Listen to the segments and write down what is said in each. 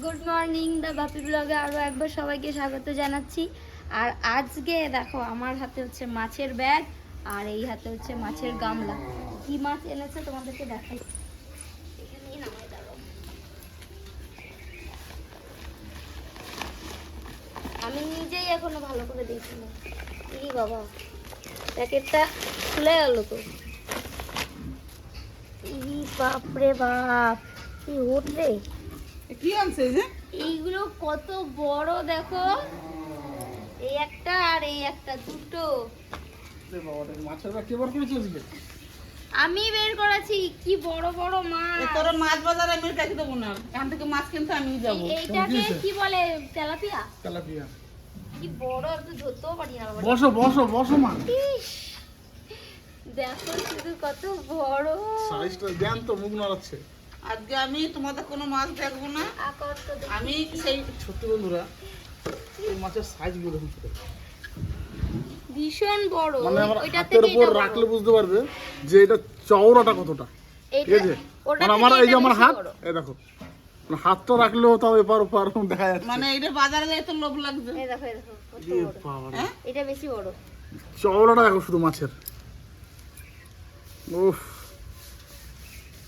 Good morning দা বাপি ব্লগে আরও একবার সবাইকে স্বাগত জানাচ্ছি। আর আজকে দেখো আমার হাতে হচ্ছে মাছের ব্যাগ আর এই হাতে হচ্ছে মাছের গামলা। কি মাছ এনেছে তোমাদেরকে দেখাই। এখানেই নামাই দাও। আমি নিজেই এখনো ভালো করে দেখিনি। কি বাবা, প্যাকেটটা খুলে গেল তো। ই বাপরে বাপ, কি ওঠে! কি আনছে এই যে? এইগুলো কত বড় দেখো, এই একটা আর এই একটা, দুটো। মাছের ব্যাগ কে বার করেছে আজকে? আমি বের করেছি। কি বড় বড় মাছ! তোর মাছ বাজারে আমি রেখে দেবো না, এখান থেকে মাছ কিনতে আমি যাবো। এইটাকে কি বলে? তেলাপিয়া। তেলাপিয়া। কি বড়, একটু ধরতেও পারি না বাবা। বসো বসো বসো মা। ইস, দেখো শুধু কত বড় সাইজটা দেন তো, মুখ নাড়াচ্ছে। আজকে আমি তোমাদের কোনো মাছ দেখবো না, আকার তো দেখি। আমি সেই ছোট বন্ধুরা এই মাছের সাইজ গুলো দেখুন, ভীষণ বড়। মানে আমার ওইটা হাতের থেকে উপর এটা রাখলে বুঝতে পারবে যে এটা চওড়াটা কতটা। ঠিক আছে, মানে আমার এই যে আমার হাত, এই দেখো মানে হাতটা রাখলেও তাও এপার ওপার দেখা যাচ্ছে। মানে এটা বাজারে যাই তো লোভ লাগছে। এই দেখো, এই দেখো কত এ বড়। বাবা, এটা বেশি বড়। চওড়াটা দেখো শুধু মাছের। উফ,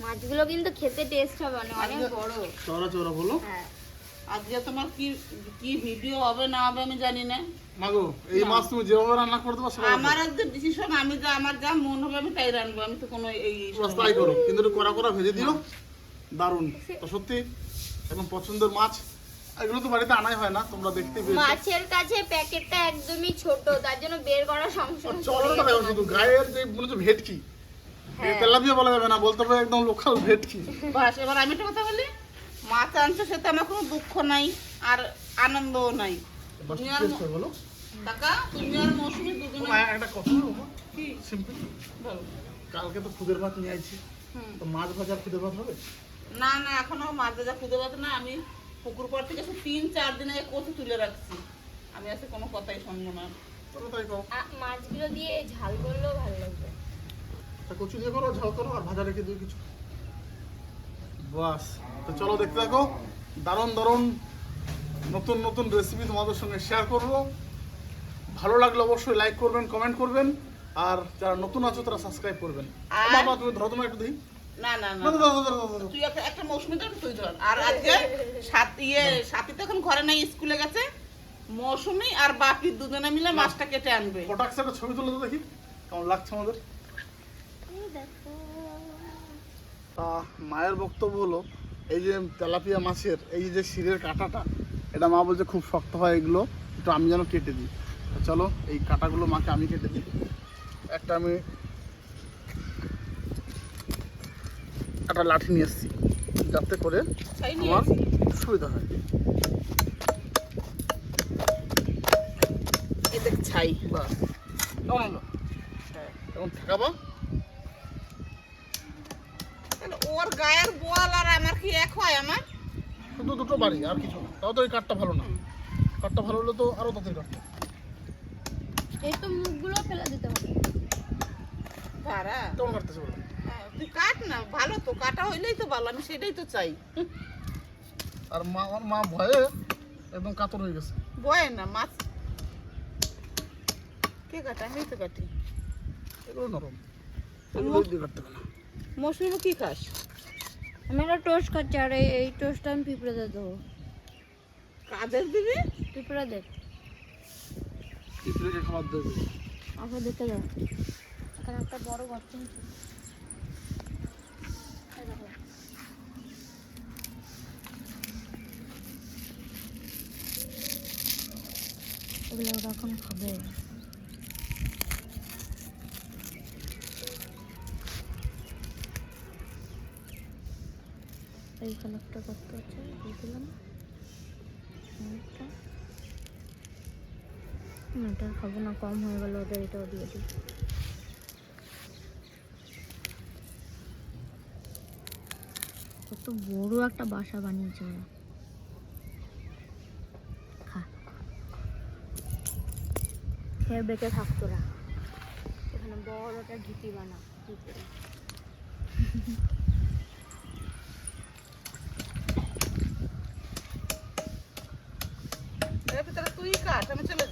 মাছগুলো কিন্তু খেতে টেস্ট হবে, অনেক বড়। চওড়া চওড়া বলো। হ্যাঁ, আজকে তোমার কি কি ভিডিও হবে না হবে আমি জানি না। মাগো, এই মাছ তুমি যেভাবে রান্না করতে পারো সেটা আমার আজকে ডিসিশন, আমি যা আমার যা মন হবে আমি তাই রান্নাবো। আমি তো কোনো এই তাই করো, কিন্তু একটু কড়া কড়া ভেজে দিও। দারুণ তো সত্যি, একদম পছন্দের মাছ। এগুলো তো বাড়িতে আনাই হয় না, তোমরা দেখতে পেয়েছো। মাছের কাছে প্যাকেটটা একদমই ছোট, তার জন্য বের করা সমস্যা। চওড়াটা দেখো শুধু, গায়ের যে মনে হচ্ছে ভেটকি, তেলাপিয়া বলা যাবে না, বলতে হবে একদম লোকাল ভেটকি। বাস, এবার আমি একটা কথা বলি, মাছ আনছে সেটা আমার কোনো দুঃখ নাই আর আনন্দও নাই। তুমি আর টাকা, তুমি আর মৌসুমী দুজনে একটা কথা বলবো কি সিম্পল বলো। কালকে তো খুদের ভাত নিয়ে আইছি, তো মাছ ভাজা খুদের ভাত হবে না? না, এখনো মাছ ভাজা খুদের ভাত না। আমি পুকুর পাড় থেকে 3-4 দিন আগে কচু তুলে রাখছি, আমি আজকে কোনো কথাই শুনবো না। তোরা তাই কও, মাছগুলো দিয়ে ঝাল করলেও ভালো লাগবে। কচু দিয়ে করো, ঝাল করো, আর ভাজা রেখে দিও কিছু। বাস, তো চলো দেখতে থাকো। দারুণ দারুণ নতুন নতুন রেসিপি তোমাদের সঙ্গে শেয়ার করব। ভালো লাগলে অবশ্যই লাইক করবেন, কমেন্ট করবেন, আর যারা নতুন আছো তারা সাবস্ক্রাইব করবেন। বাবা তুমি ধরো, তোমার একটু দিই। না না না, তুই একটা মৌসুমি ধর, তুই ধর। আর আজকে সাথী তো এখন ঘরে নাই, স্কুলে গেছে। মৌসুমি আর বাকি দুজনে মিলে মাছটা কেটে আনবে। পটাক্স একটা ছবি তুলে তো দেখি কেমন লাগছে আমাদের। মায়ের বক্তব্য হলো, এই যে তেলাপিয়া মাছের এই যে শিরের কাঁটাটা, এটা মা বলছে খুব শক্ত হয়, এগুলো একটু আমি যেন কেটে দিই। চলো এই কাঁটাগুলো মাকে আমি কেটে দিই। একটা আমি একটা লাঠি নিয়ে এসেছি যাতে করে আমার সুবিধা হয়। এই দেখ ছাই, বাস কেমন হলো? এখন ঠেকাবা। ওর গায়ের বোয়াল আর আমার কি এক হয়? আমার শুধু দুটো বাড়ি, আর কিছু না। তাও তো এই কাঠটা ভালো না, কাঠটা ভালো হলে তো আরো তাদের কাটতো। এই তো মুখগুলো ফেলে দিতে হবে। ভাড়া কেমন কাটতেছে বলো? তুই কাট না, ভালো তো, কাটা হইলেই তো ভালো, আমি সেটাই তো চাই। আর মা, আমার মা ভয়ে একদম কাতর হয়ে গেছে। ভয়ে না, মাছ কে কাটা? আমি তো কাটি। এগুলো নরম, এগুলো দিয়ে কাটতে হবে না। মৌসুমি কি খাস? আমি একটা টোস্ট খাচ্ছি, আর এই টোস্টটা আমি পিঁপড়াতে দেবো। কাদের দিবি? পিঁপড়াদের। পিঁপড়েকে খাবার দেবে? আচ্ছা দেখে যাও, এখানে একটা বড় গর্ত আছে। এগুলো ওরা এখন খাবে। এইখানে একটা গর্ত আছে, দিয়ে দিলাম। এটা খাবো না, কম হয়ে গেল ওদের, এটাও দিয়ে দিই। কত বড় একটা বাসা বানিয়েছে ওরা। খা, খেয়ে বেঁচে থাকতো না। এখানে বড় একটা ঢিপি বানা।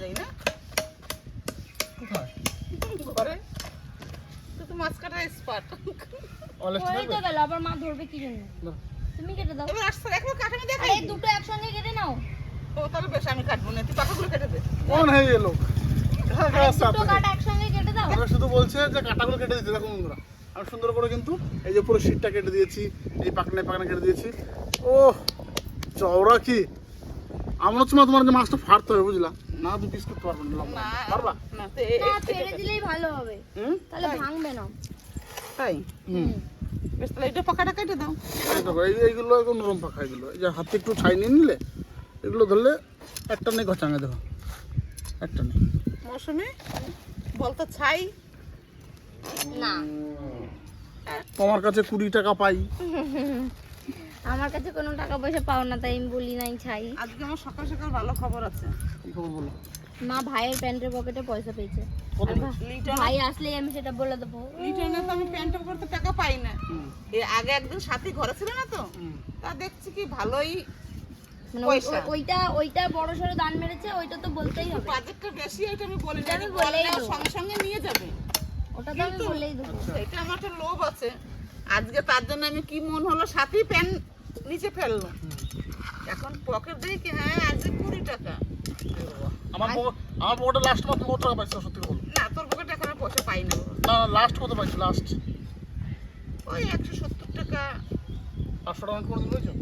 যাই না কোথায় ঘরে তো মাছ কাটা এক্সপার্ট। অলেস্ট হয়ে তো গেল, আবার মা ধরবে কি জন্য? তুমি কেটে দাও। এবার আসছে দেখো কাটা আমি দেখাই। আরে দুটো একসঙ্গে কেটে নাও। ও তাহলে বেশ আমি কাটবো না, তুই পাতাগুলো কেটে দে। কোন হয়ে গেল হ্যাঁ আরে দুটো কাটা একসঙ্গে কেটে দাও। আমরা শুধু বলছে যে কাটাগুলো কেটে দিতে, দেখো বন্ধুরা আমি সুন্দর করে কিন্তু এই যে পুরো শীটটা কেটে দিয়েছি, এই পাকনা কেটে দিয়েছি। ও চওড়া কি আমার হচ্ছে মা, তোমার যে মাছটা ফাড়তে হবে বুঝলা, না তুই পিস করতে পারবে না লম্বা। পারবা না না, ছেড়ে দিলেই ভালো হবে, তাহলে ভাঙবে না। তাই হুম বেশ, তাহলে এটা পাকাটা কেটে দাও। এই দেখো এইগুলো একদম নরম পাখা, এগুলো এই যে হাতে একটু ছাই নিয়ে নিলে এগুলো ধরলে একটা নেই ঘচাঙে, দেখো একটা নেই। মৌসুমি বলতো ছাই না, তোমার কাছে 20 টাকা পাই। আমার কাছে কোনো টাকা পয়সা পাও না, তাই আমি বলি নাই ছাই। আজকে আমার সকাল সকাল ভালো খবর আছে। কি খবর বলো? মা ভাইয়ের প্যান্টের পকেটে পয়সা পেয়েছে। কত আর লিটন ভাই আসলেই আমি সেটা বলে দেবো। লিটনে তো আমি প্যান্টের করতে টাকা পাই না। এর আগে একদিন সাথী ঘরে ছিল না তো, তা দেখছি কি ভালোই মানে পয়সা। ওইটা বড় সড়ো দান মেরেছে, ওইটা তো বলতেই হবে। বাজেটটা বেশি, এটা আমি বলি এটা না, আমি আমি বলেই বললেও দেবো। সঙ্গে সঙ্গে নিয়ে যাবে। ওটা তো আমি বলেই দেবো। এটা আমার একটা লোভ আছে। আজকে তার জন্য আমি কি মন হলো সাথী প্যান নিচে ফেললো। এখন পকেট দেখি কি, হ্যাঁ আজকে 20 টাকা। আমার পকেটে লাস্ট মাত্র কত টাকা পাইছো সত্যি করে বলো? না তোর পকেটে এখন আর পয়সা পাই না বাবা। না লাস্ট কত পাইছো লাস্ট? ওই 170 টাকা। 500 টাকা করে দিয়েছো?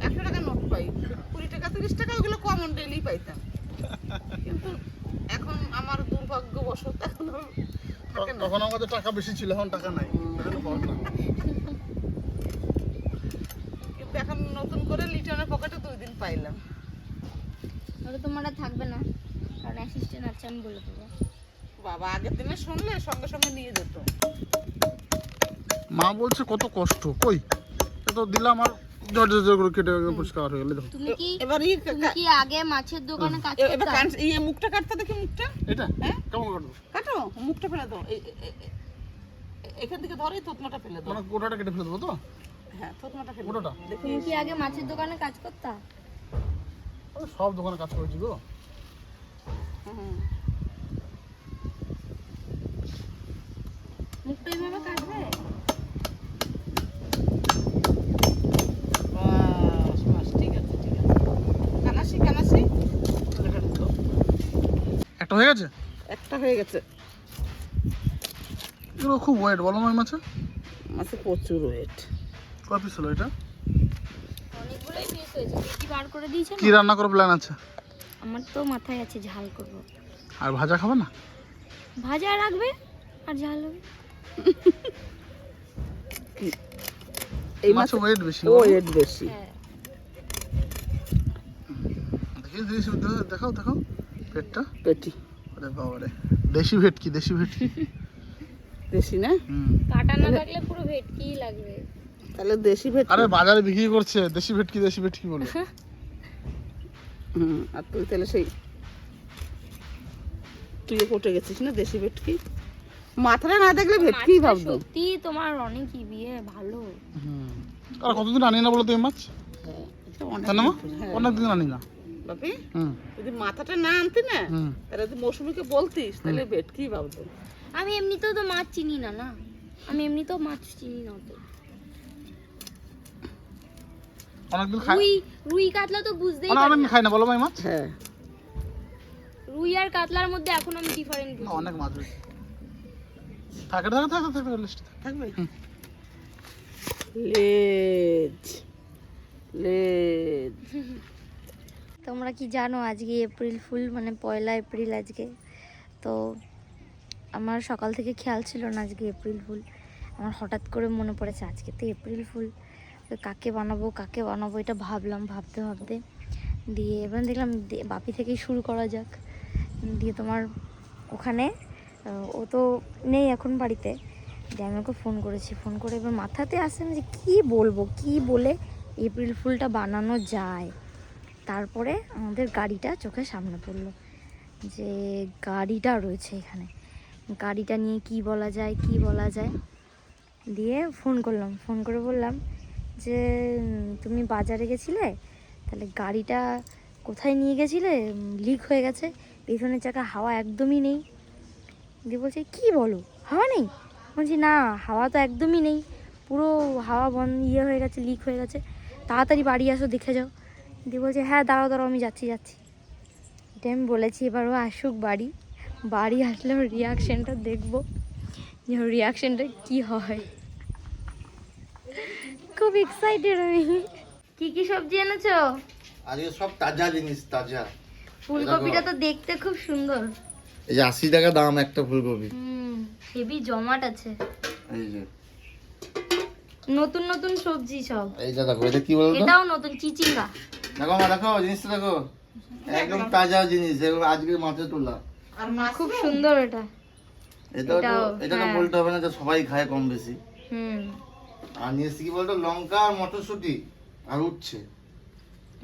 100 টাকা নোট পাই, 20 টাকা 30 টাকা ওগুলো কমন ডেইলি পাইতাম। কিন্তু এখন আমার দুর্ভাগ্যবশত এখন আর থাকে না। তখন আমাদের টাকা বেশি ছিল, এখন টাকা নাই। এটা হলো কথা। কিন্তু এখন নতুন করে লিটনের পকেটে 2 দিন পাইলাম। ওটা তোমার আর থাকবে না, কারণ অ্যাসিস্ট্যান্ট আছে, আমি বলে দেবো। বাবা আগের দিনে শুনলে সঙ্গে সঙ্গে নিয়ে যেত। মা বলছে কত কষ্ট, কই এত দিলাম আর জর্জর করে কেটে পরিষ্কার হয়ে গেল। দেখো এবার তুমি কি আগে মাছের দোকানে কাজ এবার করতে? এই মুখটা কাটতে দেখি, মুখটা এটা হ্যাঁ কেমন কাটবো? কাটো, মুখটা ফেলে দাও। এখান থেকে ধরে থতমাটা ফেলে দাও। মানে গোটাটা কেটে ফেলে দেবো তো? হ্যাঁ থতমাটা ফেলে গোটাটা? দাও। দেখি তুমি কি আগে মাছের দোকানে কাজ করতে? আমি সব দোকানে কাজ করেছি গো। হুম। মুখটা এইভাবে কাটবে? বাস বাস, ঠিক আছে ঠিক আছে। কানাসি কানাসি এটা ঢুকো। একটা হয়ে গেছে? একটা হয়ে গেছে। এগুলো খুব ওয়েট বলো মাছ মাছে। মাছে প্রচুর ওয়েট। কয় পিস হলো এটা? অনেকগুলোই পিস হয়েছে। কি বার করে দিয়েছেন? কি রান্না করার প্ল্যান আছে? আমার তো মাথায় আছে ঝাল করব। আর ভাজা খাবে না? ভাজা রাখবে আর ঝাল হবে। এই মাছের ওয়েট বেশি। ওয়েট বেশি। হ্যাঁ, দেখি দেখি দেখাও দেখাও পেটটা। পেটি আরে বাবা রে, দেশি ভেটকি দেশি ভেটকি। দেশি না? কাটা না থাকলে পুরো ভেটকিই লাগবে। তাহলে দেশি ভেটি। আরে বাজারে বিক্রি করছে দেশি ভেটকি বলে। আর তুই তাহলে সেই তুইও পটে গেছিস না দেশি ভেটকি। মাথাটা না দেখলে ভেটকি মাছটা ভাবতো। সত্যি তোমার অনেকই বিয়ে ভালো। আর কতদিন আনি না বলো তো এই মাছ? অনেক তাই না মা? হ্যাঁ। অনেকদিন আনি না। বাপি হুম যদি মাথাটা না আনতি না, হুম। তাহলে তুই মৌসুমীকে বলতিস, তাহলে ভেটকি ভাবতো। আমি এমনিতেও তো মাছ চিনি না, না আমি এমনিতেও মাছ চিনি না তো। অনেকদিন খাই রুই কাতলা তো বুঝতেই মানে পারি অনেকদিন না। খাই না বলো ভাই মাছ। হ্যাঁ রুই আর কাতলার মধ্যে এখন আমি ডিফারেন্ট না, অনেক মাছ হয়েছে। থাকে থাকে থাকে থাকে লিস্টে থাকবে। হুম। লেজ লেজ। তোমরা কি জানো আজকে এপ্রিল ফুল, মানে 1 এপ্রিল আজকে। তো আমার সকাল থেকে খেয়াল ছিল না আজকে এপ্রিল ফুল। আমার হঠাৎ করে মনে পড়েছে আজকে তো এপ্রিল ফুল, তো কাকে বানাবো এটা ভাবলাম ভাবতে ভাবতে। দিয়ে এবার দেখলাম বাপি থেকেই শুরু করা যাক। দিয়ে তোমার ওখানে ও তো নেই এখন বাড়িতে, দিয়ে আমি ওকে ফোন করেছি। ফোন করে এবার মাথাতে আসে না যে কী বলবো, কী বলে এপ্রিল ফুলটা বানানো যায়। তারপরে আমাদের গাড়িটা চোখের সামনে পড়লো, যে গাড়িটা রয়েছে এখানে, গাড়িটা নিয়ে কি বলা যায়। দিয়ে ফোন করলাম, ফোন করে বললাম যে তুমি বাজারে গেছিলে, তাহলে গাড়িটা কোথায় নিয়ে গেছিলে, লিক হয়ে গেছে, পেছনের চাকা হাওয়া একদমই নেই। দিয়ে বলছে কি বলো, হাওয়া নেই? বলছি না, হাওয়া তো একদমই নেই, পুরো হাওয়া বন্ধ হয়ে গেছে, লিক হয়ে গেছে, তাড়াতাড়ি বাড়ি আসো দেখে যাও। দিয়ে বলছে হ্যাঁ দাঁড়াও দাঁড়াও আমি যাচ্ছি। এটা আমি বলেছি, এবার ও আসুক বাড়ি আসলে ওর রিয়াকশানটা দেখবো, যে ওর রিয়াকশানটা কী হয়। খুব এক্সাইটেড আমি। কি সবজি এনেছো? আজকে সব তাজা জিনিস, তাজা। ফুলকপিটা তো দেখতে খুব সুন্দর। এই যে 80 টাকা দাম একটা ফুলকপি। হেভি জমাট আছে। এই যে নতুন সবজি সব। এইটা দেখো, এটা কি বলতো? এটাও নতুন, চিচিঙ্গা। দেখো মা, দেখো জিনিসটা দেখো, একদম তাজা জিনিস, এগুলো আজকে মাঠে তোলা। আর মাছ খুব সুন্দর এটা। এটা তো হ্যাঁ। বলতে হবে না যে সবাই খায় কম বেশি। হুম, আর নিয়ে এসেছি কি বলতো, লঙ্কা আর মটরশুঁটি আর উচ্ছে।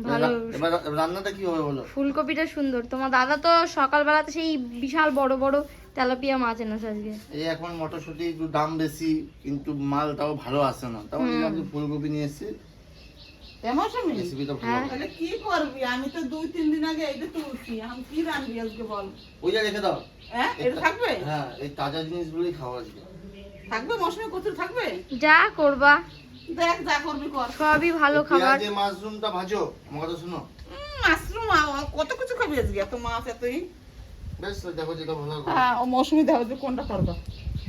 ভালো। এবার রান্নাটা কি হবে বলো? ফুলকপিটা সুন্দর। তোমার দাদা তো সকালবেলাতে সেই বিশাল বড় বড় তেলাপিয়া মাছ এনেছে আজকে। এই এখন মটরশুঁটি একটু দাম বেশি, কিন্তু মালটাও ভালো আসে না, তাও নিলাম যে ফুলকপি নিয়ে এসেছি, মৌসুমি রেসিপিটা ভালো হ্যাঁ। হবে। তাহলে কি করবি? আমি তো 2-3 দিন আগে এইটা তুলছি, আমি কি রান্না আজকে বল? ওই যা রেখে দাও। হ্যাঁ, এটা থাকবে? হ্যাঁ, এই তাজা জিনিসগুলোই খাওয়া আজকে। থাকবে মৌসুমি, কচুর থাকবে? যা করবা, দেখ যা করবি কর। সবই ভালো খাবার। পেঁয়াজে মাশরুমটা ভাজো, আমার কথা শোনো। মাশরুম কত কিছু খাবি আজকে, এত মাছ এতই। বেশ, দেখো যেটা ভালো লাগে। হ্যাঁ, ও মৌসুমি দেখো যে কোনটা করবা।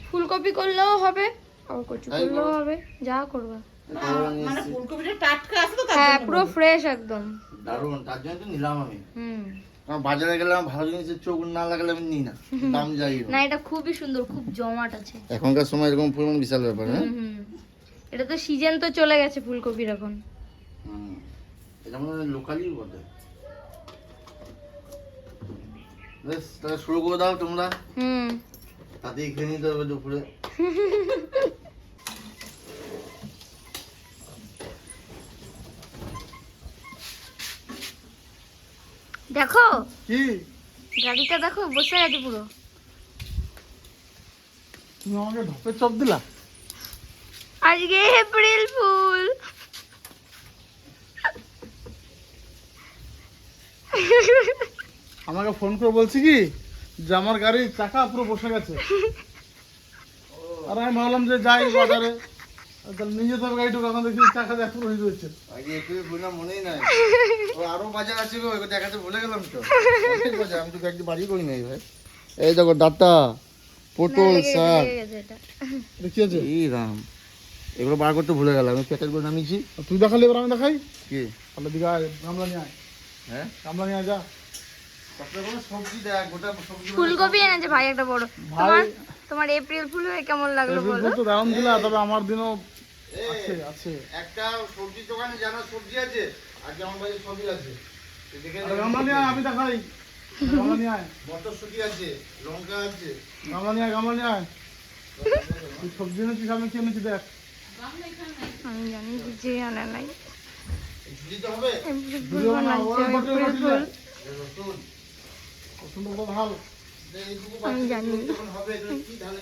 ফুলকপি করলেও হবে আর কচু তাই করলেও করো। হবে, যা করবা। না, মানে ফুলকপিটা টাটকা আছে তো তার হ্যাঁ, জন্য পুরো বলছি। ফ্রেশ একদম। দারুণ, তার জন্য তো নিলাম আমি। হুম, কারণ বাজারে গেলে আমার ভালো জিনিসের চোখ না লাগালে আমি নিই না, দাম যাই হোক। না এটা খুবই সুন্দর, খুব জমাট আছে। এখনকার সময় এরকম পরিমাণ বিশাল ব্যাপার। হ্যাঁ, হুম, এটা তো সিজন তো চলে গেছে ফুলকপির এখন। হুম। এটা মনে হয় লোকালই বটে। বেশ, তাহলে শুরু করে দাও তোমরা, হুম, তাতেই খেয়ে নিতে হবে দুপুরে। দেখো কি গাড়িটা দেখো, বসে আছে পুরো। তুমি আমাকে ঢপের চপ দিলা? আজকে এপ্রিল ফুল। আমাকে ফোন করে বলছি কি যে আমার গাড়ির চাকা পুরো বসে গেছে। আর আমি ভাবলাম যে যাই বাজারে, তাহলে নিয়ে যেতে হবে গাড়িটুকু, এখন দেখি চাকা দেখ পুরো হয়ে যাচ্ছে। আগে একটু ভুললাম, মনেই নাই। ও আরো বাজার আছে গো, ওটা দেখাতে ভুলে গেলাম তো। অনেক বাজার, আমি তো একদিন বাড়ি করি নাই ভাই। এই দেখো ডাটা, পটল, শাক। এটা দেখি আছে এই রাম, এগুলো বার করতে ভুলে গেলাম, আমি প্যাকেট করে নামিয়েছি। আর তুই দেখালি, এবার আমি দেখাই। কি? তাহলে দিঘা গামলা নিয়ে আয়, হ্যাঁ, গামলা নিয়ে আয় যা। তারপরে কোনো সবজি দেখ, গোটা সবজি। ফুলকপি এনেছে ভাই একটা বড়। ভাই তোমার এপ্রিল ফুল হয়ে কেমন লাগলো এপ্রিল বলো? ফুল তো দারুণ দিলা, তবে আমার দিনও আছে। একটা সবজি দোকানে জানা সবজি আছে, আর আমার বাড়ির সবজি আছে। তুই দেখে আরে গামলা নিয়ে আয়, আমি দেখাই। গামলা নিয়ে আয়, মটরশুঁটি আছে, লঙ্কা আছে। গামলা নিয়ে আয়, গামলা নিয়ে আয়। তুই সবজি এনেছিস, আমি কি এনেছি দেখ। আমি জানি কিছু জানা নাই। দিতে হবে। এপ্রিল ফুল দিও না, বানাচ্ছে, ওর বাটির এপ্রিল বাটিতে। ফুল। রসুন, সুন্দর করে ঢাল। এইটুকু আমি বাটি জানি। যখন হবে এটা কি ঢালে?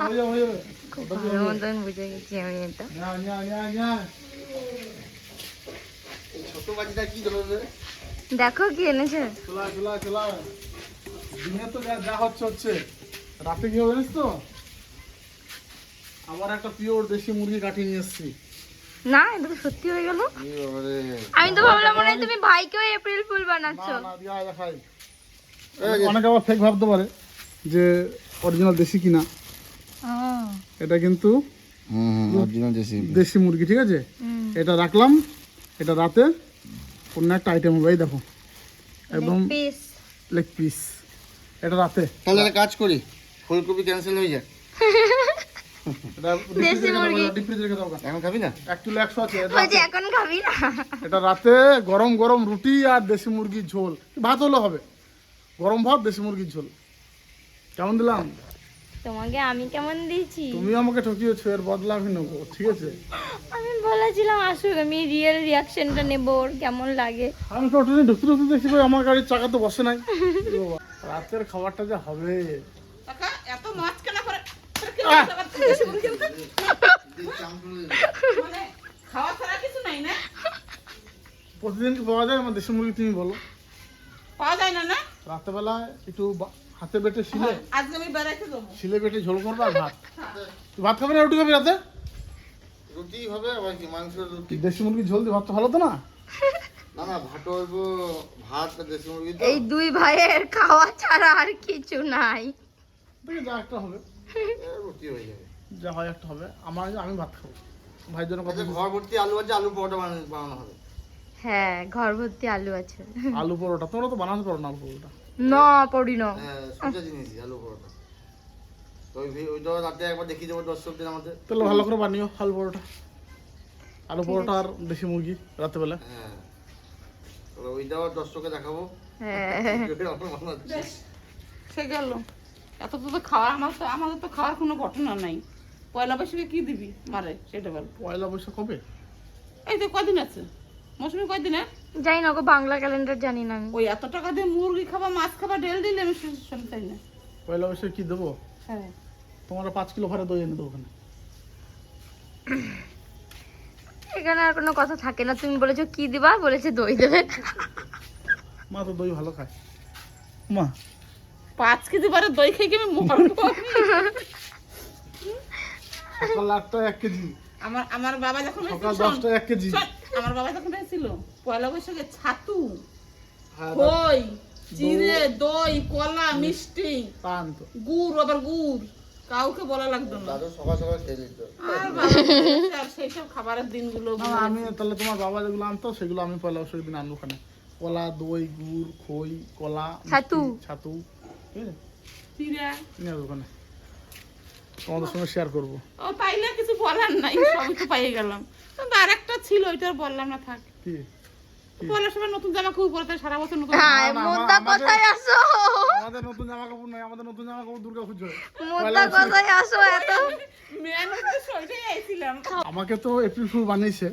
হয়ে যাবে, হয়ে যাবে। খুব ভালো মতন বুঝে গেছি আমি এটা। নিয়ে আয়, নিয়ে আয়, নিয়ে আয়, নিয়ে আয়। এই ছোট বাটিটা কি ধরবে? দেখো কি এনেছে। চলা চলা চলা, দিনে তো যা যা হচ্ছে হচ্ছে, রাতে কি হবে জানিস তো, আবার একটা পিওর দেশি মুরগি কাটিয়ে নিয়ে এসেছি। না এটা তো সত্যি হয়ে গেল। এই বাবারে। আমি তো ভাবলাম মনে হয় তুমি ভাইকেও এপ্রিল ফুল বানাচ্ছো। না না, দিয়া দেখাই। অনেকে আবার ফেক ভাবতে পারে যে অরিজিনাল দেশি কিনা, এটা কিন্তু অরিজিনাল দেশি। দেশি মুরগি, ঠিক আছে। এটা রাখলাম, এটা রাতে অন্য একটা আইটেম হবে। এই দেখো একদম পিস। লেগ পিস, এটা রাতে। তাহলে একটা কাজ করি, ফুলকপি ক্যান্সেল হয়ে যাক। এটা দেশি মুরগি। ডিপ ফ্রিজে রেখে দাও। এখন খাবি না? 1 কিলো 100 আছে। এটা বলছি এখন খাবি না? এটা রাতে গরম গরম রুটি আর দেশি মুরগির ঝোল, ভাত হলে হবে, গরম ভাত দেশি মুরগির ঝোল। কেমন দিলাম? তোমাকে আমি কেমন দিয়েছি? তুমি আমাকে ঠকিয়েছো, এর বদলা আমি নেবো, ঠিক আছে। আমি বলেছিলাম আসুক, আমি রিয়েল রিয়াকশনটা নেবো, ওর কেমন লাগে। আমি তো ট্রেনে ঢুকতে ঢুকতে দেখছি ভাই আমার গাড়ির চাকা তো বসে নাই। এ বাবা, রাতের খাবারটা যে হবে। কাকা এত মাছ কেন করে? তোর কি আহ! আবার দেশি মুরগি খেতে? মানে খাওয়া ছাড়া কিছু নাই না? প্রতিদিন কি পাওয়া যায় আমার দেশি মুরগি তুমি বলো? পাওয়া যায় না না? রাত্রেবেলা একটু হাতে বেটে শিলে আজকে আমি বেড়াইতে যাবো। শিলে বেটে ঝোল করবে আর ভাত। তুই ভাত খাবে না রুটি খাবি রাতে? রুটি হবে আবার কি মাংস রুটি। দেশি মুরগির ঝোল দিয়ে ভাত তো ভালো তো না? না না ভাত হইব, ভাত আর দেশি মুরগি তো। এই দুই ভাইয়ের খাওয়া ছাড়া আর কিছু নাই। দেখি যা একটা হবে, রুটি হয়ে যাবে। যা হয় একটা হবে। আমি ভাত খাবো, ভাইয়ের জন্য আচ্ছা, কথা। ঘর ভর্তি আলু আছে, আলু পরোটা বানানো হবে। হ্যাঁ, ঘর ভর্তি আলু আছে। আলু পরোটা তোমরা তো বানাতে পারো না আলু পরোটা। না পড়ি না। হ্যাঁ সোজা জিনিসই আলু পরোটা। তো ওইটা রাতে একবার দেখিয়ে দেবো দর্শকদের আমাদের। তাহলে ভালো করে বানিও আলু পরোটা। আলু পরোটা আর দেশি মুরগি রাতেবেলা। হ্যাঁ তাহলে ওইটাও দর্শককে দেখাবো। হ্যাঁ, বেশ, সে গেল। এত তো খাওয়া আমাদের তো খাওয়ার কোনো ঘটনা নাই। পয়লা বৈশাখে কি দিবি মারে সেটা বল। পয়লা বৈশাখ কবে? এই তো কদিন আছে, মৌসুমি কয়দিনে? জানি না গো, বাংলা ক্যালেন্ডার জানি না আমি। ওই এত টাকা দিয়ে মুরগি খাবা, মাছ খাবা, ডেল দিলে আমি শুনতে চাই না। পয়লা বৈশাখ কি দেবো? হ্যাঁ, তোমরা 5 কিলো ভাড়া দই এনে দেবো ওখানে। এখানে আর কোনো কথা থাকে না। তুমি বলেছো কি দিবা, বলেছে দই দেবে। মা তো দই ভালো খায়। মা 5 কেজি বারে দই খেয়ে কি আমি মরবো? সকাল 8টায় 1 কেজি, আমার বাবা যখন সকাল হয়েছিল, 10টায় 1 কেজি। শোন, আমার বাবা যখন হয়েছিল পয়লা বৈশাখে ছাতু, হ্যাঁ, খই, চিড়ে, দই, কলা, মিষ্টি, পান তো। গুড়, আবার গুড় কাউকে বলা লাগতো না। দাদু সকাল সকাল খেয়ে দিত। আর বাবা বলেছে, আর সেই সব খাবারের দিনগুলো না, আমি তাহলে তোমার বাবা যেগুলো আনতো সেগুলো আমি পয়লা বৈশাখের দিন আনবো ওখানে। কলা, দই, গুড়, খই, কলা, মিষ্টি, ছাতু। ছাতু, ঠিক আছে চিড়া। নিয়ে আসবো ওখানে, তোমাদের সঙ্গে শেয়ার করবো। ও পাইলে কিছু বলার নাই, সবই তো পাইয়ে গেলাম। কিন্তু আরেকটা ছিল, ওইটা আর বললাম না, থাক। কি পয়লা সময় নতুন জামা কাপড় পরতে সারা বছর নতুন হ্যাঁ, না, মোদ্দা আমাদের- কোথায় আসো? আমাদের নতুন জামা কাপড় নাই, আমাদের নতুন জামা কাপড় দুর্গা পুজো। মোদ্দা কোথায় আসো এত? মেন উদ্দেশ্য ওইটাই আইছিলাম। আমাকে তো এপ্রিল ফুল বানিয়েছে।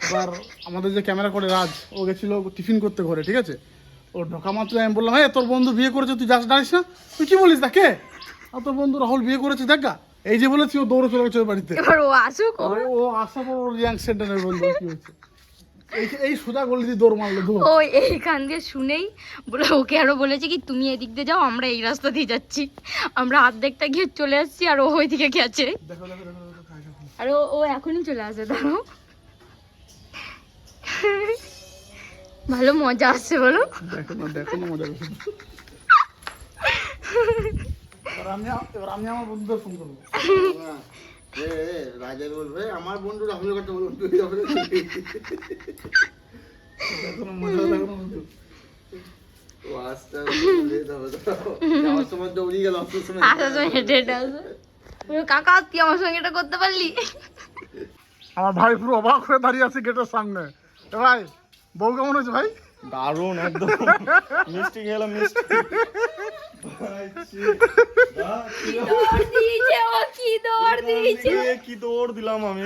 এবার আমাদের যে ক্যামেরা করে রাজ, ও গেছিল টিফিন করতে ঘরে, ঠিক আছে। ও ঢোকা মাত্র আমি বললাম, হ্যাঁ তোর বন্ধু বিয়ে করেছে, তুই যাস দাঁড়িস না? তুই কি বলিস তাকে? আর তোর বন্ধু রাহুল বিয়ে করেছে দেখা, এই যে বলেছি ও দৌড়ে চলে গেছে ওর বাড়িতে। এবার ও আসুক। ও আসার পর ওর রিয়াং সেন্টারের বন্ধু কি হয়েছে, এই সোজা গলি দিয়ে দৌড় মারলো দৌড়। ও এইখান দিয়ে শুনেই বলে, ওকে আরো বলেছে কি তুমি এদিক দিয়ে যাও, আমরা এই রাস্তা দিয়ে যাচ্ছি। আমরা অর্ধেকটা গিয়ে চলে আসছি, আর ও ওইদিকে গেছে। দেখো দেখো দেখো দেখো, খাই, খাই। আর ও এখনই চলে আসে, দাঁড়াও। ভালো মজা আসছে বলো। দেখো না মজা করছে। এবার আমি আমার বন্ধুদের ফোন করবো। রাজা বলবে আমার বন্ধু রাহুলের কথা বলুন, তুই রাহুলের দেখো না মজা, দেখো না মজা। ও আস্তে আস্তে লেট হবে তো। যাওয়ার সময় দৌড়িয়ে গেল, আসার সময় আসার সময় হেঁটে হেঁটে আসবে। বলবে, কাকা তুই আমার সঙ্গে এটা করতে পারলি? আমার ভাই পুরো অবাক হয়ে দাঁড়িয়ে আছে গেটের সামনে। এ ভাই, বউ কেমন হয়েছে ভাই? দারুণ একদম মিষ্টি খেলাম মিষ্টি কি দৌড় দিলাম আমি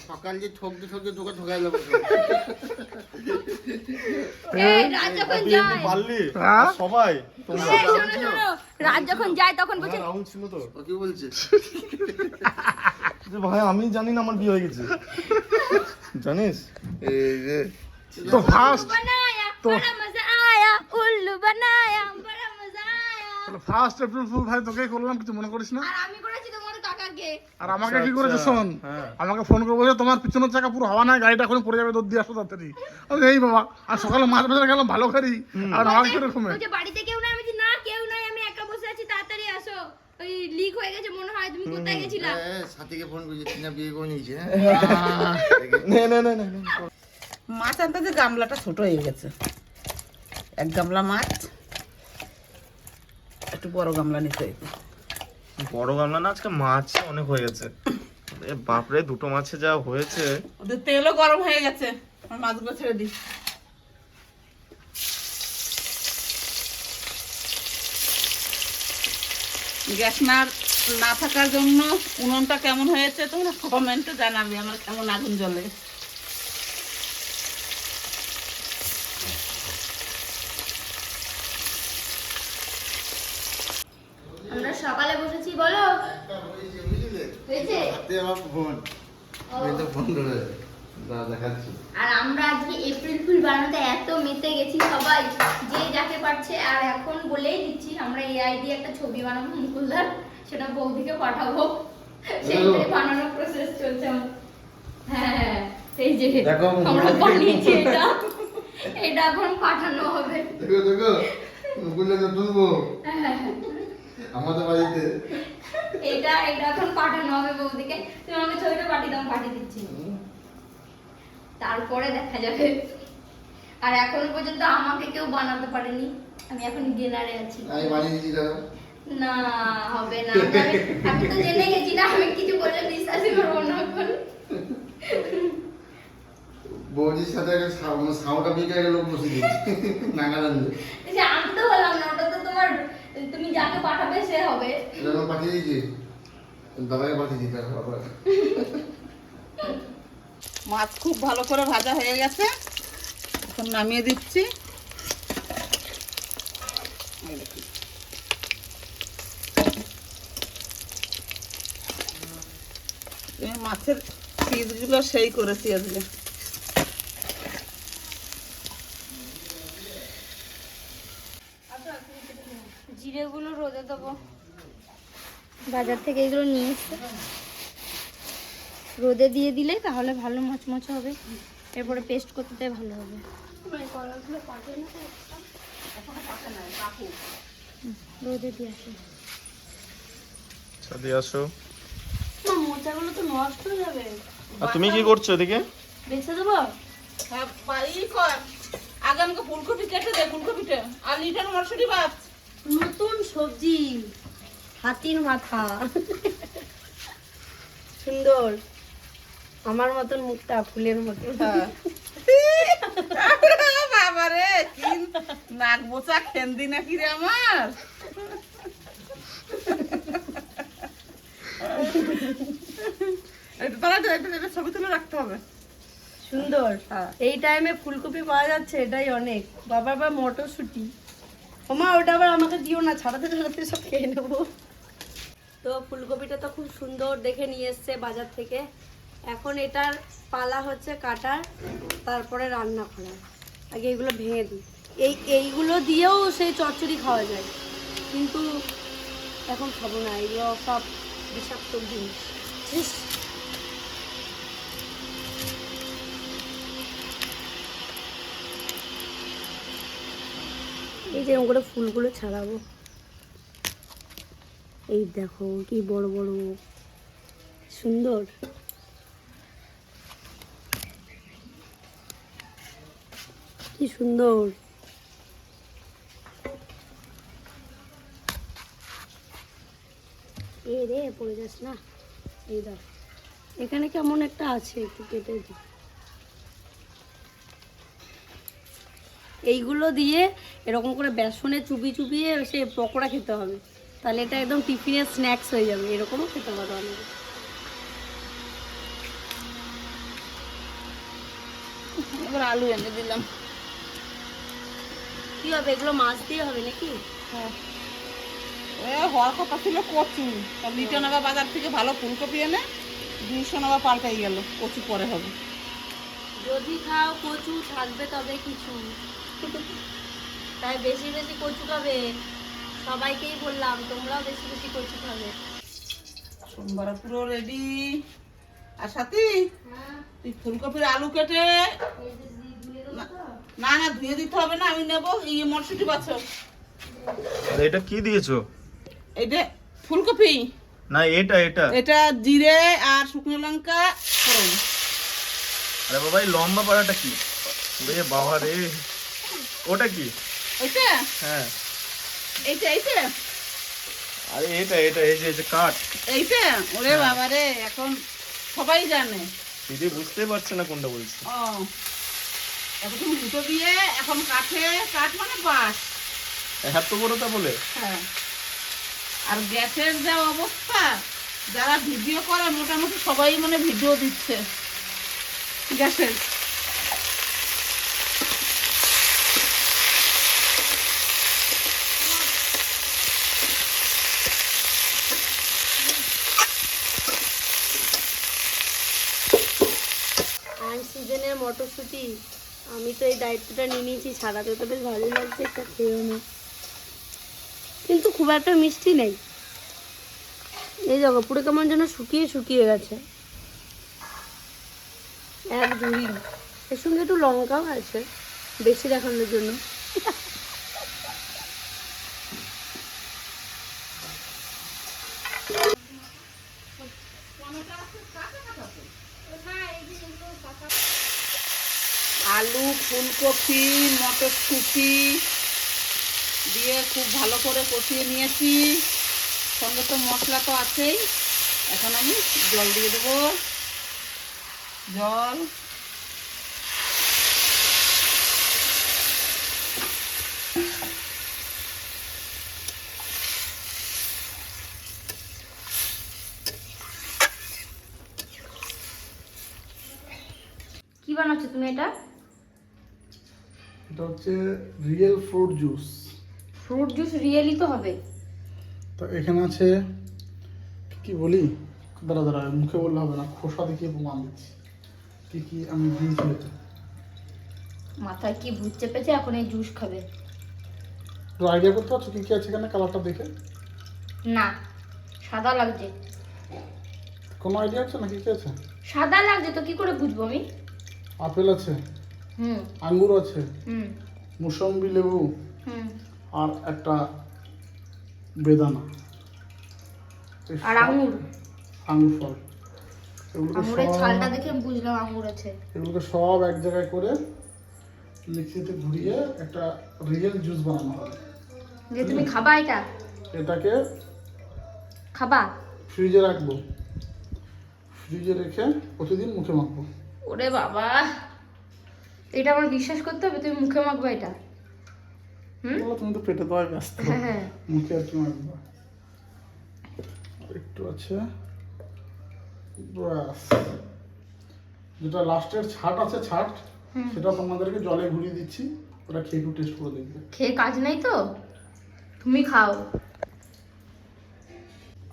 সকাল যে ঠকতে ঠকতে তোকে ঠকাই দেবো। রাত যখন তুই যায়, পারলি হ্যাঁ? আর সবাই তোমরা শোনো শোনো, রাত যখন যায় তখন বলছে, রাহুল ছিল তো ও কি বলছে? যে ভাই আমি জানি না আমার বিয়ে হয়ে গেছে জানিস এই যে তো ফার্স্ট বানায়া বড়া মজা আয়া, উল্লু বানায়া বড়া মজা আয়া। ফার্স্ট এপ্রিল ফুল ভাই তোকেই করলাম, কিছু মনে করিস না। আর আমি করেছি তোমার কাকাকে। আর আমাকে কি করেছে শোন, হ্যাঁ। আমাকে ফোন করে বলে তোমার পিছনের চাকা পুরো হাওয়া নাই, গাড়িটা এখন পড়ে যাবে, দৌড় দিয়ে আসো তাড়াতাড়ি। আমি বলি, এই বাবা, আর সকালে মাছ বাজারে গেলাম ভালো খারি, আর আমাকে কিরকম? বলছে বাড়িতে কেউ নাই, আমি বলছি না কেউ নাই, আমি একা বসে আছি, তাড়াতাড়ি আসো, ওই লিক হয়ে গেছে মনে হয়, তুমি কোথায় গেছিলা? সাথীকে ফোন করেছি, টিনা বিয়ে করে নিয়েছে। না না না না না। মাছ আনতে যে গামলাটা ছোট হয়ে গেছে, এক গামলা মাছ, একটু বড় গামলা নিতে হইবে। বড় গামলা না, আজকে মাছ অনেক হয়ে গেছে। এ বাপরে, দুটো মাছে যা হয়েছে। ওদের তেলও গরম হয়ে গেছে, আমি মাছগুলো ছেড়ে দিই। গ্যাস না থাকার জন্য উনুনটা কেমন হয়েছে তোমরা কমেন্টে জানাবে, আমার কেমন আগুন জ্বলে। আমরা সকালে বসেছি বলো, হয়েছে? হাতে আমার ফোন, ফোন ধরে দেখাচ্ছি। আর আমরা আজকে এপ্রিল ফুল বানাতে এত মেতে গেছি সবাই, যে যাকে পারছে। আর এখন বলেই দিচ্ছি, আমরা এআই দিয়ে একটা ছবি বানাবো মুকুলদার, সেটা বৌদিকে পাঠাবো, সেইটাই বানানোর প্রসেস চলছে আমার। হ্যাঁ, এই যে দেখো, আমরা বানিয়েছি এটা, এটা এখন পাঠানো হবে। দেখো দেখো, মুকুলদাকে তুলবো হ্যাঁ, আমাদের বাড়িতে। এটা এটা এখন পাঠানো হবে বৌদিকে। তুমি আমাকে ছবিটা পাঠিয়ে দাও, পাঠিয়ে দিচ্ছি, তারপরে দেখা যাবে। আর এখনো পর্যন্ত আমাকে কেউ বানাতে পারেনি, আমি এখন গেনারে আছি। আমি বানিয়ে দিচ্ছি দাদা। না হবে না, আমি তো জেনে গেছি না, আমি কিছু বলে বিশ্বাসই করবো না এখন। বৌদির সাথে একটা সাউটা বিকে একটা লোক বসে দিচ্ছি নাগাল্যান্ডে। এই যে আমি তো বললাম না, ওটা তো তোমার, তুমি যাকে পাঠাবে সে হবে। এটা আমি পাঠিয়ে দিয়েছি, দাদাকে পাঠিয়ে দিতে হবে আবার। মাছ খুব ভালো করে ভাজা হয়ে গেছে, এখন নামিয়ে দিচ্ছি। এই দেখুন। এই মাছের পিসগুলো সেই করেছি আজকে। জিরেগুলো রোদে দেবো, বাজার থেকে এগুলো নিয়ে এসছে, রোদে দিয়ে দিলে তাহলে ভালো মচমচে হবে, এরপরে পেস্ট করতে ভালো হবে। রোদে দিয়ে আসি। সাথে আসো। মোচাগুলো তো নষ্ট হয়ে যাবে, আর তুমি কি করছো এদিকে? বেছে দেবো। হ্যাঁ, ই কর, আগে আমাকে ফুলকপি কেটে দে, ফুলকপিটা আর লিটার মরশুরি ভাত। নতুন সবজি, হাতির মাথা, সুন্দর, আমার মতন মুখটা ফুলের মতো। বাবারে, কি নাক বোচা খেন্দি নাকি রে আমার। এটা তাহলে এটা ছবি তুলে রাখতে হবে। সুন্দর। এই টাইমে ফুলকপি পাওয়া যাচ্ছে, এটাই অনেক। বাবার বা মটরশুঁটি, ওমা ওটা আবার আমাকে দিও না, ছাড়াতে ছাড়াতে সব খেয়ে নেবো। তো ফুলকপিটা তো খুব সুন্দর দেখে নিয়ে এসছে বাজার থেকে, এখন এটার পালা হচ্ছে কাটার, তারপরে রান্না করার। আগে এগুলো ভেঙে দিই, এইগুলো দিয়েও সেই চচ্চড়ি খাওয়া যায়, কিন্তু এখন খাবো না, এগুলো সব বিষাক্ত জিনিস। ইস, এই যে করে ফুলগুলো ছাড়াবো, এই দেখো কি বড় বড়, সুন্দর। কি সুন্দর। এই রে পড়ে যাস না, এই দেখ এখানে কেমন একটা আছে, একটু কেটে দিই। এইগুলো দিয়ে এরকম করে বেসনে চুবিয়ে চুবিয়ে সে পকোড়া খেতে হবে, তাহলে এটা একদম টিফিনের স্ন্যাক্স হয়ে যাবে, এরকমও খেতে পারো অনেকে। এবার আলু এনে দিলাম। কি হবে, এগুলো মাছ দিয়ে হবে নাকি? হ্যাঁ, হওয়ার কথা ছিল কচু, তা লিটন আবার বাজার থেকে ভালো ফুলকপি এনে 200 আবার পাল্টাই গেল, কচু পরে হবে। যদি খাও কচু থাকবে তবে কিছু, তাই বেশি বেশি কচু খাবে, সবাইকেই বললাম তোমরাও বেশি বেশি কচু খাবে। সোমবার পুরো রেডি। আর সাথী, তুই ফুলকপির আলু কেটে, না না ধুয়ে দিতে হবে না, আমি নেবো। এই মটরশুঁটি বাছো। আর এটা কি দিয়েছো? এইটা ফুলকপি, না এটা এটা এটা জিরে আর শুকনো লঙ্কা ফোড়ন। আরে বাবা, এই লম্বা পাড়াটা কি রে বাবা রে? ওটা কি? এইটা হ্যাঁ, এইটা এইটা আরে এটা এটা এই যে কাঠ। এইটা ওরে বাবা রে, এখন সবাই জানে। দিদি বুঝতে পারছে না কোনটা বলছি। ও, এখন দুটো দিয়ে এখন কাঠে, কাঠ মানে বাঁশ। এত বড়টা বলে? হ্যাঁ, আর গ্যাসের যা অবস্থা, যারা ভিডিও করে মোটামুটি সবাই মানে ভিডিও দিচ্ছে গ্যাসের। আনসিজনের মটরশুঁটি, আমি তো এই দায়িত্বটা নিয়ে নিয়েছি ছাড়াতে, তো বেশ ভালোই লাগছে, একটা খেয়েও না, কিন্তু খুব একটা মিষ্টি নেই। এই দেখো পুরো কেমন যেন শুকিয়ে শুকিয়ে গেছে, এক ঝুড়ি। এর সঙ্গে একটু লঙ্কাও আছে বেশি দেখানোর জন্য। আলু, ফুলকপি, মটরশুঁটি দিয়ে খুব ভালো করে কষিয়ে নিয়েছি, সঙ্গে তো মশলা তো আছেই। এখন আমি জল দিয়ে দেবো, জল। কি বানাচ্ছো তুমি এটা? এটা হচ্ছে real fruit juice. Fruit juice really তো হবে। তো এখানে আছে কি বলি, দাঁড়া দাঁড়া, মুখে বললে হবে না, খোসা দেখিয়ে প্রমাণ দিচ্ছি কি কি আমি দিয়েছি এটা। মাথায় কি ভূত চেপেছে, এখন এই জুস খাবে? তো আইডিয়া করতে পারছো কি কি আছে এখানে কালারটা দেখে? না, সাদা লাগছে। কোনো আইডিয়া আছে না কি কি আছে? সাদা লাগছে তো কি করে বুঝবো আমি? আপেল আছে, হুম আঙ্গুর আছে, হুম মুসম্বি লেবু, হুম। আর একটা বেদানা, এই আর সব- আঙুর, আঙ্গুর ফল। এগুলোকে আঙুরের সব- ছালটা দেখে বুঝলাম আঙুর আছে। এগুলোকে সব এক জায়গায় করে মিক্সিতে ঘুরিয়ে একটা রিয়েল জুস বানানো হবে। যে তুমি খাবা এটা? এটাকে খাবা? ফ্রিজে রাখবো, ফ্রিজে রেখে প্রতিদিন মুখে মাখবো। ওরে বাবা, এটা আমার বিশ্বাস করতে হবে তুমি মুখে মাখবা এটা? বলো, তুমি তো পেটে দেওয়ায় ব্যস্ত, হ্যাঁ। মুখে আর কি মাখবো। আর একটু আছে, ব্যাস। যেটা লাস্টের ছাট আছে, ছাট সেটা তোমাদেরকে জলে ঘুরিয়ে দিচ্ছি, ওটা খেয়ে একটু টেস্ট করে দেখবে। খেয়ে কাজ নেই তো, তুমি খাও।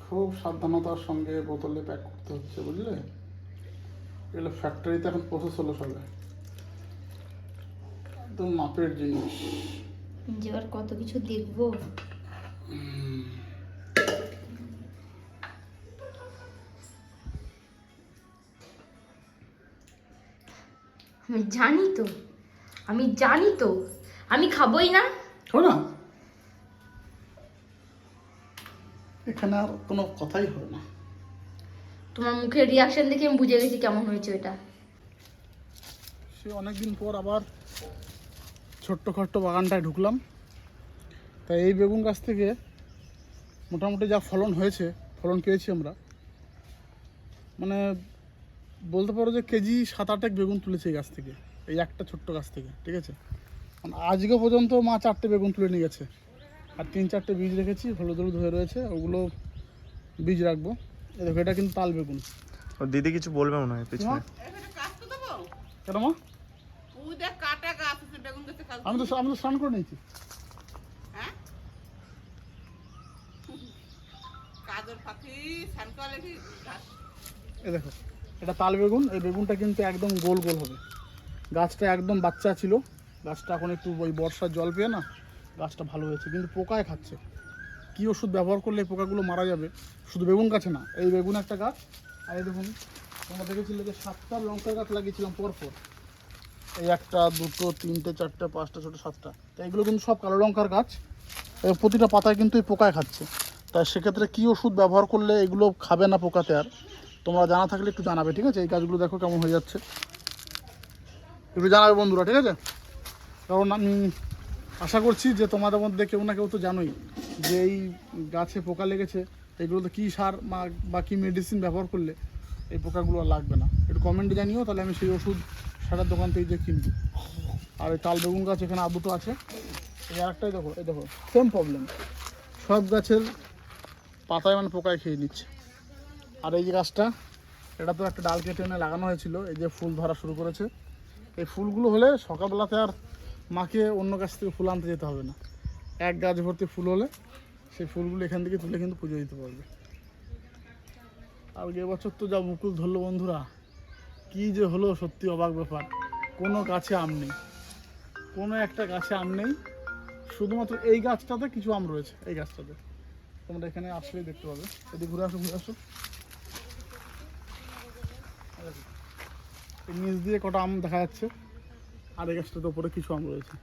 খুব সাবধানতার সঙ্গে বোতলে প্যাক করতে হচ্ছে, বুঝলে? এগুলো ফ্যাক্টরিতে এখন প্রসেস হলো সবে, একদম মাপের জিনিস। যে এবার কত কিছু দেখবো। আমি জানি তো, আমি জানি তো, আমি খাবোই না। হবে না, এখানে আর কোনো কথাই হবে না। তোমার মুখের রিয়াকশন দেখে আমি বুঝে গেছি কেমন হয়েছে এটা। সে অনেকদিন পর আবার ছোট্ট খট্ট বাগানটায় ঢুকলাম। তাই এই বেগুন গাছ থেকে মোটামুটি যা ফলন হয়েছে, ফলন পেয়েছি আমরা, মানে বলতে পারো যে কেজি 7-8 বেগুন তুলেছে এই গাছ থেকে, এই একটা ছোট্ট গাছ থেকে, ঠিক আছে? আজকে পর্যন্ত মা 4টে বেগুন তুলে নিয়ে গেছে, আর 3-4টে বীজ রেখেছি, হলুদ হলুদ হয়ে রয়েছে, ওগুলো বীজ রাখবো। এই দেখো, এটা কিন্তু তাল বেগুন। ও দিদি কিছু বলবে মনে হয় পিছনে। এখানে কাটতে দেবো? কেন মা? ওই দেখ কাটা গাছ আছে, বেগুন গাছে কাজ। আমি তো স্নান করে নিয়েছি। হ্যাঁ, কাজের পাখি স্যানকালে কি গাছ? এই দেখো, এটা তাল বেগুন। এই বেগুনটা কিন্তু একদম গোল গোল হবে। গাছটা একদম বাচ্চা ছিল, গাছটা এখন একটু ওই বর্ষার জল পেয়ে না গাছটা ভালো হয়েছে, কিন্তু পোকায় খাচ্ছে। কী ওষুধ ব্যবহার করলে এই পোকাগুলো মারা যাবে? শুধু বেগুন গাছে না, এই বেগুন একটা গাছ, আর এই দেখুন তোমরা দেখেছিলে যে 7টা লঙ্কার গাছ লাগিয়েছিলাম পরপর, এই 1, 2, 3, 4, 5, 6, 7টা। তো এগুলো কিন্তু সব কালো লঙ্কার গাছ, প্রতিটা পাতায় কিন্তু এই পোকায় খাচ্ছে। তাই সেক্ষেত্রে কী ওষুধ ব্যবহার করলে এগুলো খাবে না পোকাতে, আর তোমরা জানা থাকলে একটু জানাবে, ঠিক আছে? এই গাছগুলো দেখো কেমন হয়ে যাচ্ছে, একটু জানাবে বন্ধুরা, ঠিক আছে? কারণ আমি আশা করছি যে তোমাদের মধ্যে কেউ না কেউ তো জানোই যে এই গাছে পোকা লেগেছে, এগুলোতে কী সার বা কী মেডিসিন ব্যবহার করলে এই পোকাগুলো আর লাগবে না। একটু কমেন্টে জানিও, তাহলে আমি সেই ওষুধ সারের দোকান থেকে যে কিনবো। আর এই তাল বেগুন গাছ এখানে দুটো আছে, এই আরেকটাই দেখো, এই দেখো সেম প্রবলেম, সব গাছের পাতায় মানে পোকায় খেয়ে নিচ্ছে। আর এই যে গাছটা, এটা তো একটা ডাল কেটে এনে লাগানো হয়েছিল, এই যে ফুল ধরা শুরু করেছে। এই ফুলগুলো হলে সকালবেলাতে আর মাকে অন্য গাছ থেকে ফুল আনতে যেতে হবে না, এক গাছ ভর্তি ফুল হলে সেই ফুলগুলো এখান থেকে তুলে কিন্তু পুজো দিতে পারবে। আর এবছর তো যা মুকুল ধরলো বন্ধুরা, কি যে হলো, সত্যি অবাক ব্যাপার। কোনো গাছে আম নেই, কোনো একটা গাছে আম নেই, শুধুমাত্র এই গাছটাতে কিছু আম রয়েছে। এই গাছটাতে তোমরা এখানে আসলেই দেখতে পাবে। এদিকে ঘুরে আসো, ঘুরে আসো। এই নিচ দিয়ে কটা আম দেখা যাচ্ছে, আর এই গাছটাতে উপরে কিছু আম রয়েছে।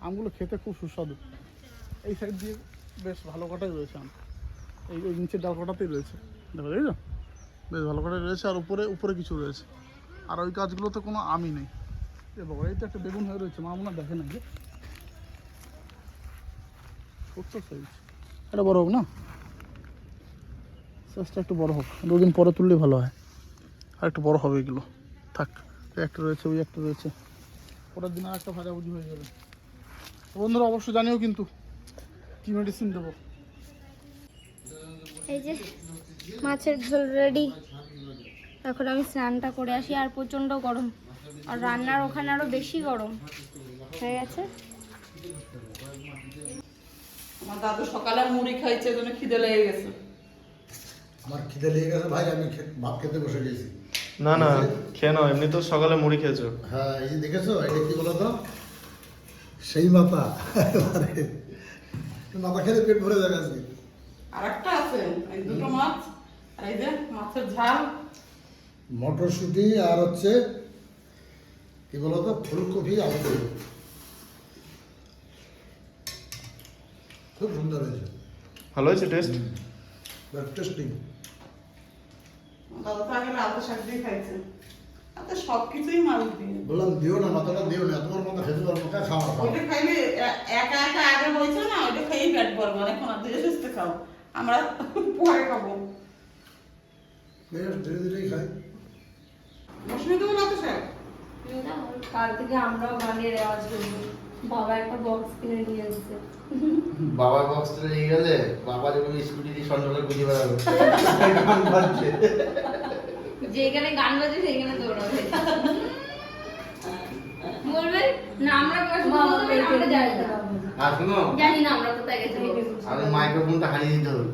আমগুলো খেতে খুব সুস্বাদু। এই সাইড দিয়ে বেশ ভালো কটাই রয়েছে আম, এই ওই নিচের ডাল কটাতেই রয়েছে, দেখো তাই তো, বেশ ভালো কটাই রয়েছে। আর উপরে উপরে কিছু রয়েছে, আর ওই গাছগুলোতে কোনো আমই নেই। এ বাবা, এই তো একটা বেগুন হয়ে রয়েছে, মা মনে হয় দেখে না যে ছোট্ট সাইজ। এটা বড় হোক না, সাইজটা একটু বড় হোক, 2 দিন পরে তুললেই ভালো হয়। আর একটু বড় হবে এগুলো, থাক। এই একটা রয়েছে, ওই একটা রয়েছে, পরের দিন আর একটা ভাজাভুজি হয়ে যাবে। তো বন্ধুরা অবশ্যই জানিও কিন্তু কি মেডিসিন দেবো। এই যে মাছের ঝোল রেডি। এখন আমি স্নানটা করে আসি, আর প্রচণ্ড গরম, আর রান্নার ওখানে আরও বেশি গরম হয়ে গেছে। আমার দাদু সকালে মুড়ি খাইছে, জন্য খিদে লেগে গেছে। আমার খিদে লেগে গেছে ভাই, আমি ভাত খেতে বসে গেছি। না না, খেয়ে নাও, এমনি তো সকালে মুড়ি খেয়েছো। হ্যাঁ, এই যে দেখেছো, এটা কি বলো তো, সেই মাথা। মাথা খেলে পেট ভরে যাবে আজকে। আর একটা আছে, এই দুটো মাছ, আর এই যে মাছের ঝাল, মটরশুঁটি আর হচ্ছে কি বলো তো, ফুলকপি আলু দিয়ে। খুব সুন্দর হয়েছে, ভালো হয়েছে টেস্ট। টেস্টিং। দাদা তো আগে লাল শাক দিয়ে খাইছে, আর সব কিছুই মাছ দিয়ে। বললাম দিও না, মাথাটা দিও না, তোমার মাথা খেতে পারবো না, খাওয়া খাও। ওইটা খাইলে একা একা আগে হয়েছে না, ওইটা খেয়েই পেট ভরবো, এখন আর ধীরে সুস্থে খাও, আমরা পরে খাবো। ধীরে ধীরেই খাই। মৌসুমি দেবো লাল শাক। কাল থেকে আমরাও গানের রেওয়াজ করবো। বাবা একটা বক্স কিনে নিয়ে এসেছে। বাবার বক্সটা নিয়ে গেলে বাবা যখন স্কুটি দিয়ে সন্ধ্যাবেলা বুঝে বেড়াবে গান বাজছে। যেখানে গান বাজে সেখানে দৌড়াবে, বলবে না আমরা আমরা জানি না, আর শোনো, জানি না আমরা কোথায় গেছি। আমি মাইক্রোফোনটা হারিয়ে দিতে হবে।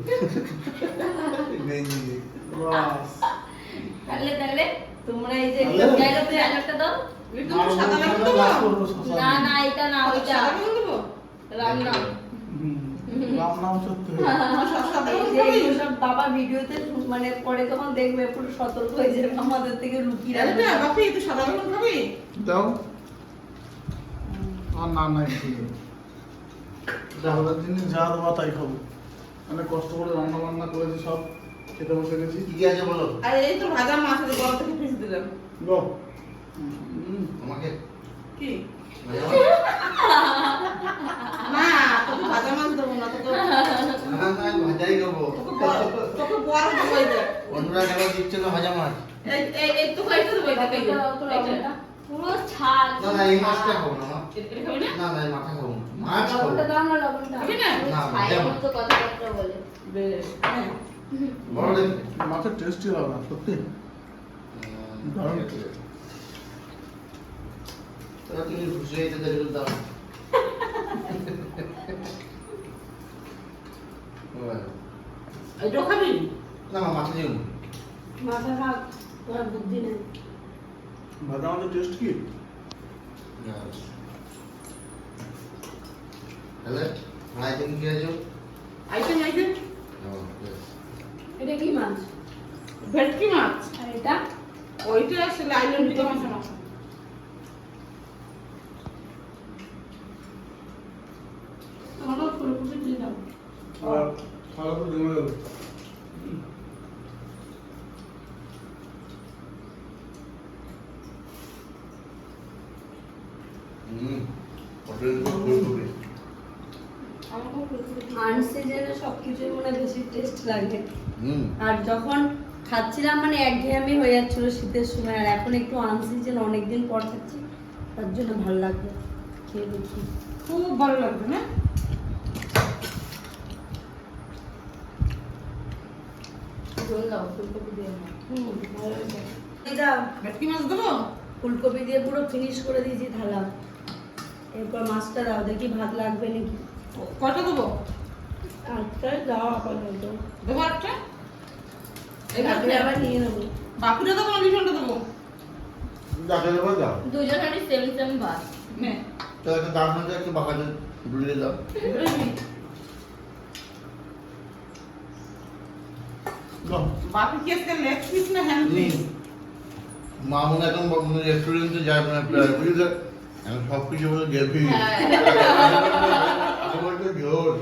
তাহলে তোমরা এই যে তাহলে? জায়গাতে একটা দাও। একটু সাদা বেগুন দেবো? না না, এটা না, ওইটা সাদা বেগুন দেবো? রাম নাম। রাম নাম সত্যি। সাদা এই বেগুন যে খাবি? এইগুলো সব বাবা ভিডিওতে মানে পরে যখন দেখবে পুরো সতর্ক হয়ে যাবে, আমাদের থেকে লুকিয়ে আরে রাখবে। না, বাপি, তুই সাদা বেগুন খাবি? দাও। আর না নাই, আমাদের জিনিস যা দেওয়া তাই খাবো। অনেক কষ্ট করে রান্না বান্না করেছি, সব খেতে বসে গেছি। কি কি আছে বলো? আর এই তো ভাজা মাছ আছে, গরম থেকে পিস দিলাম। গো আমাকে কি? ভাজা না, তোকে ভাজা মাছ দেবো না, তোকে মাছ? ভাজাই দেবো। তোকে বড় দেবো। এই দেখ। অন্যরা কেন দিচ্ছে না ভাজা মাছ? এই তো খাইতে দেবো, এটা খাইতে এটা দাও তো লবণটা। পুরো ছাল। না না, এই মাছটা খাবো না মা। এটা খাবি না? না না, এই মাথা খাবো না। মাছ খাবো। লবণটা দাও না, লবণটা। খাবি না? না, ভাজা ছায়ের মাছ। মতো কথাবার্তা বলে। বেশ, হ্যাঁ। বড় দেখি। মাছের টেস্টই আলাদা সত্যি। দারুণ। তোরা তুমি ঘুষে দিতে দেরি দাও। এইটাও খাবি? না মা, মাথা দিও না। মাথা খাক, তোমার বুদ্ধি নেই। ভাজা মাছের টেস্ট কি? তাহলে ফ্রাই চিকেন কি আছে? Item item. এটা কি মাছ? ভেটকি মাছ। আর এটা? ওইটা আসলে আইলেন দিতে মাছ মাছ। তোমরা ফুলকপি দিয়ে দাও। আর খাওয়া তো জমে যাবে। হোটেল ফুলকপি। আনসিজনে সবকিছুই মনে হয় বেশি টেস্ট লাগে। হুম। আর যখন খাচ্ছিলাম মানে একঘেয়েমি হয়ে যাচ্ছিল শীতের সময়, আর এখন একটু আনসিজন অনেকদিন পর খাচ্ছি, তার জন্য ভালো লাগবে। খেয়ে দেখি। খুব ভালো লাগবে না? জল দাও, ফুলকপি দিয়ে দাও। ভালো হয়েছে। এই দাও, ভেটকি মাছ দেবো? ফুলকপি দিয়ে পুরো ফিনিশ করে দিয়েছি থালা। এরপর মাছটা দাও, দেখি ভাত লাগবে নাকি। কয়টা দেবো? আচ্ছা দাও আপাতত। দেবো একটা? এই তারপরে ভাতটা আবার নিয়ে নেবো। বাপুরে দেবো না লিটনটা দেবো? যাকে দেবো দাও। দুজনেরই সেম সেম ভাত। নে, তো একটা দাম মধ্যে একটু বাঁকাতে ডুলিয়ে দাও। বুঝলি? দাও। বাপি কি আজকে লেগ পিস না হ্যান্ড পিস? মা মনে এখন রেস্টুরেন্টে যায় মানে প্রায় বুঝলে আমি সব কিছু বলে গেছি আমার তো জোর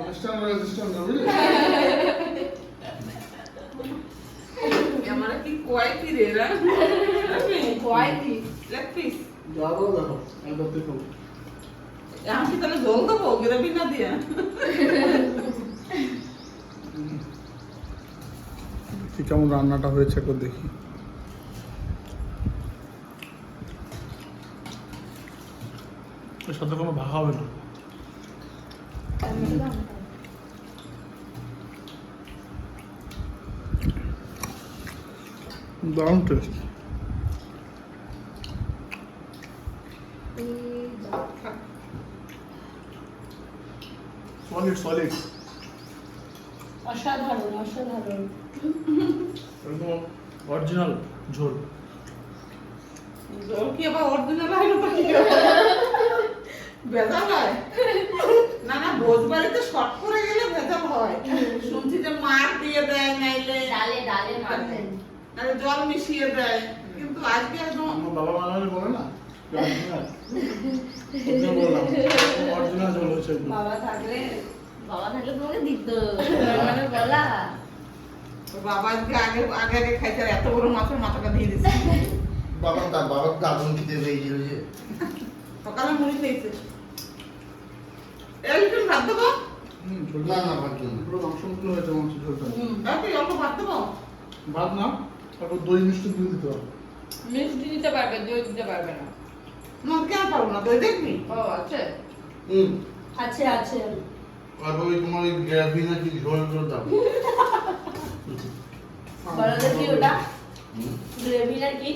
অনুষ্ঠান রেজিস্ট্রেশন বুঝলি? আমরা কি কয় কি রে রা? কয় কি? Leg piece. যাবো দেখো একবার দেখো আমি কি তাহলে জল দেবো গ্রেভি না দিয়ে? কি কেমন রান্নাটা হয়েছে একবার দেখি। এর সাথে কোনো ভাগ হবে না। দারুণ টেস্ট। সলিড সলিড অসাধারণ অসাধারণ। একদম অরিজিনাল ঝোল। জল কি আবার অরিজিনাল হয় না কি? ভেজাল হয়? না না, ভোজ বাড়িতে শর্ট করে গেলে ভেজাল হয়। শুনছি যে মার দিয়ে দেয়, নাইলে ডালে ডালে মারবেন। নাইলে জল মিশিয়ে দেয়, কিন্তু আজকে একদম আমার বাবা মাঝে বলে না অরিজিনাল বললাম অরিজিনাল ঝোল হয়েছে একদম। বাবা থাকলে তোমাকে দিত মানে বলা। ওর বাবা আজকে আগে আগে আগে খাইতে আর এত বড় মাছের মাথাটা দিয়ে দিচ্ছে। বাবার দাদন খেতে পেয়েছিল যে সকালে মুড়ি খেয়েছে। একটু ভাত দেবো? ঝোলটা না ভাত জন্য পুরো মাংস মতো হয়েছে মাংস ঝোলটা। একটু অল্প ভাত দেবো? ভাত না তারপর দই মিষ্টি দিয়ে দিতে হবে। মিষ্টি দিতে পারবে, দই দিতে পারবে না। না কেন পারবো না, দই দেখবি? ও আছে। আছে আছে। আর ওই তোমার ওই গ্রেভি না কি ঝোল ঝোল দাও বলো দেখি ওটা গ্রেভি নাকি?